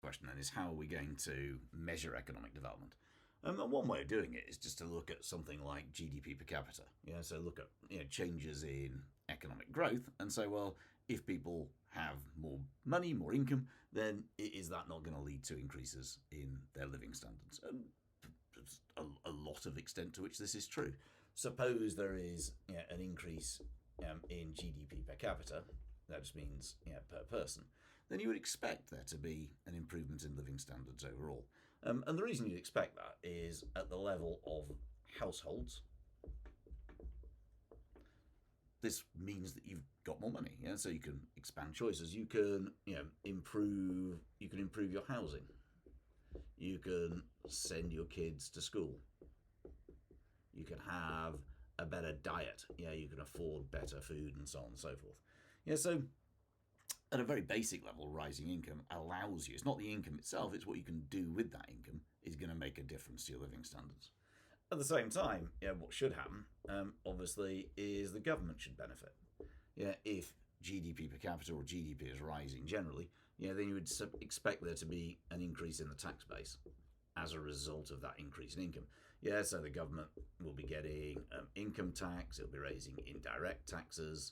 question then is how are we going to measure economic development? And one way of doing it is just to look at something like GDP per capita. So look at changes in economic growth and say, well, if people have more money, more income, then is that not going to lead to increases in their living standards? And a lot of extent to which this is true. Suppose there is an increase in GDP per capita, that just means per person, then you would expect there to be an improvement in living standards overall. And the reason you'd expect that is at the level of households. This means that you've got more money, so you can expand choices. You can improve your housing. You can send your kids to school. You can have a better diet. You can afford better food and so on and so forth. So at a very basic level, rising income allows you, it's not the income itself, it's what you can do with that income is going to make a difference to your living standards. At the same time, what should happen, obviously, is the government should benefit. If GDP per capita or GDP is rising generally, then you would expect there to be an increase in the tax base as a result of that increase in income. So the government will be getting income tax, it'll be raising indirect taxes,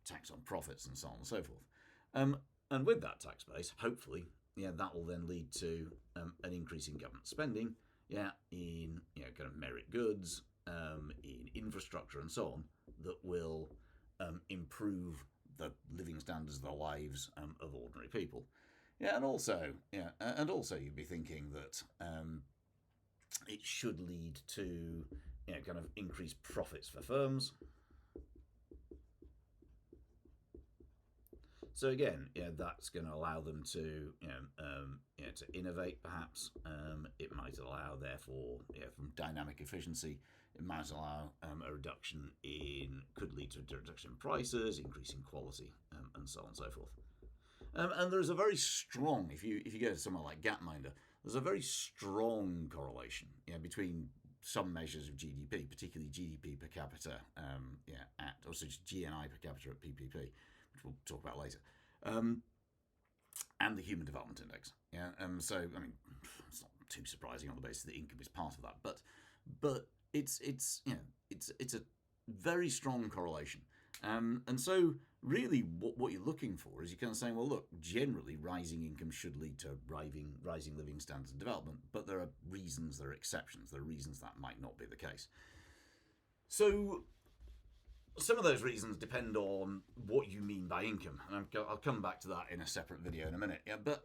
tax on profits and so on and so forth. And with that tax base, hopefully, that will then lead to an increase in government spending, in kind of merit goods, in infrastructure and so on, that will improve the living standards, the lives of ordinary people. And also you'd be thinking that it should lead to kind of increased profits for firms. So again, that's going to allow them to to innovate. Perhaps it might allow, therefore, from dynamic efficiency, it might allow a reduction could lead to a reduction in prices, increasing quality, and so on and so forth. And there's a very strong, if you go to somewhere like Gapminder, there's a very strong correlation between some measures of GDP, particularly GDP per capita, also GNI per capita at PPP, which we'll talk about later, and the Human Development Index. So I mean, it's not too surprising on the basis that income is part of that, but it's a very strong correlation. And so really what you're looking for is you're kind of saying, well, look, generally rising income should lead to rising living standards and development, but there are reasons, there are exceptions, there are reasons that might not be the case. So some of those reasons depend on what you mean by income, and I'll come back to that in a separate video in a minute. But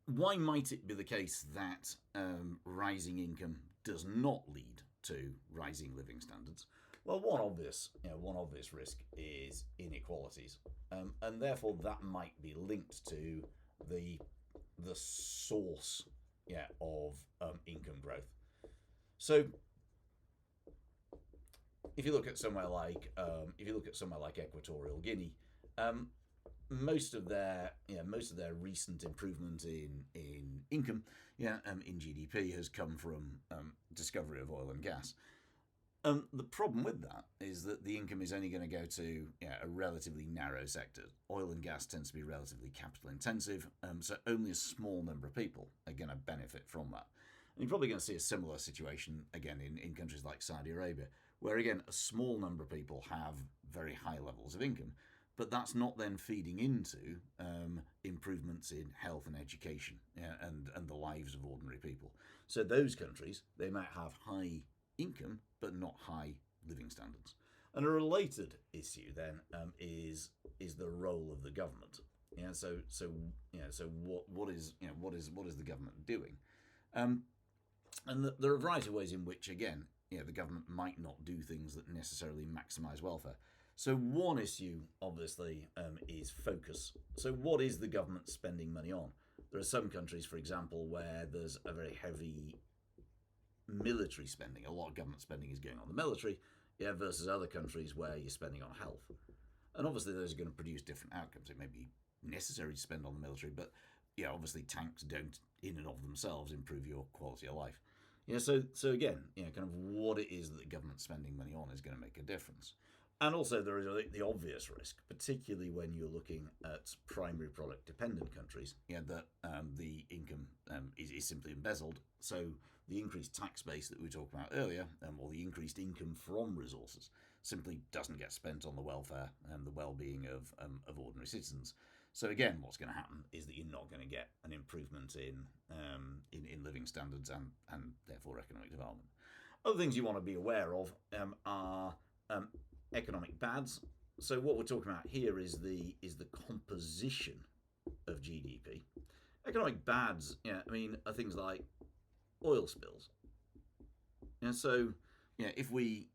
why might it be the case that rising income does not lead to rising living standards? Well, one obvious risk is inequalities, and therefore that might be linked to the source, of income growth. So, if you look at somewhere like Equatorial Guinea, most of their recent improvement in income, in GDP has come from discovery of oil and gas. The problem with that is that the income is only going to go to a relatively narrow sector. Oil and gas tends to be relatively capital intensive, so only a small number of people are going to benefit from that. And you're probably going to see a similar situation again in countries like Saudi Arabia, where again a small number of people have very high levels of income, but that's not then feeding into improvements in health and education, and the lives of ordinary people. So those countries, they might have high income but not high living standards. And a related issue then is the role of the government. So what is the government doing? And there are a variety of ways in which, again, the government might not do things that necessarily maximise welfare. So one issue, obviously, is focus. So what is the government spending money on? There are some countries, for example, where there's a very heavy military spending. A lot of government spending is going on the military, versus other countries where you're spending on health. And obviously those are going to produce different outcomes. It may be necessary to spend on the military, but obviously tanks don't in and of themselves improve your quality of life. So again, kind of what it is that the government's spending money on is going to make a difference. And also, there is the obvious risk, particularly when you're looking at primary product dependent countries, that the income is simply embezzled. So the increased tax base that we were talking about earlier, or the increased income from resources, simply doesn't get spent on the welfare and the well-being of ordinary citizens. So again, what's going to happen is that you're not going to get an improvement in living standards and therefore economic development. Other things you want to be aware of are economic bads. So what we're talking about here is the composition of GDP. Economic bads, are things like oil spills. So if we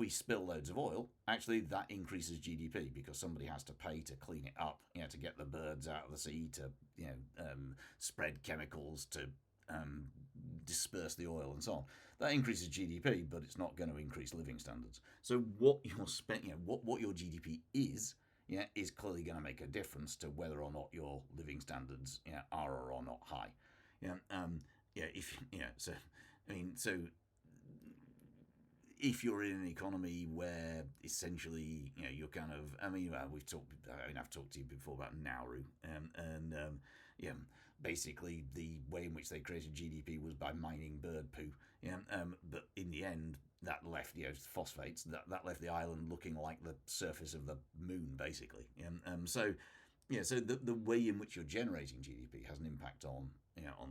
spill loads of oil, actually that increases GDP because somebody has to pay to clean it up, to get the birds out of the sea, to spread chemicals, to disperse the oil and so on. That increases GDP, but it's not going to increase living standards. So what you're what your GDP is clearly going to make a difference to whether or not your living standards are or are not high. If you're in an economy where essentially you're kind of I've talked to you before about Nauru basically the way in which they created GDP was by mining bird poo. But in the end, that left phosphates. That left the island looking like the surface of the moon, basically. So the way in which you're generating GDP has an impact on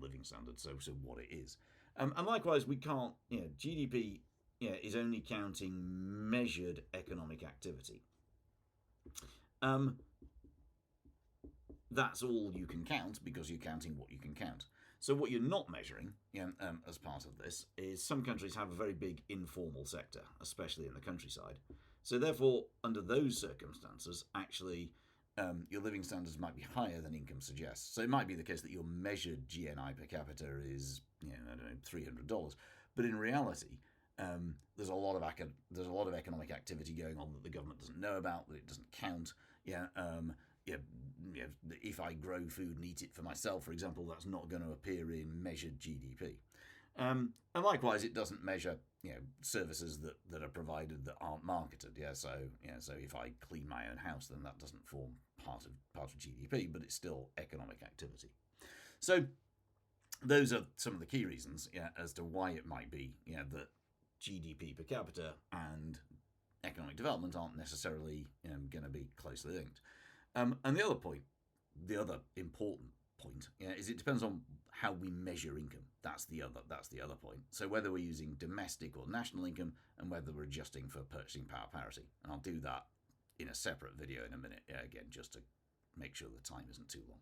living standards. So what it is, and likewise, we can't. GDP is only counting measured economic activity. That's all you can count because you're counting what you can count. So what you're not measuring as part of this is some countries have a very big informal sector, especially in the countryside. So therefore, under those circumstances, actually, your living standards might be higher than income suggests. So it might be the case that your measured GNI per capita is, $300, but in reality, there's a lot of economic activity going on that the government doesn't know about, that it doesn't count. If I grow food and eat it for myself, for example, that's not going to appear in measured GDP. And likewise, it doesn't measure services that are provided that aren't marketed. So if I clean my own house, then that doesn't form part of GDP, but it's still economic activity. So those are some of the key reasons as to why it might be that GDP per capita and economic development aren't necessarily going to be closely linked. And the other important point, is it depends on how we measure income. That's the other point. So whether we're using domestic or national income, and whether we're adjusting for purchasing power parity. And I'll do that in a separate video in a minute, again, just to make sure the time isn't too long.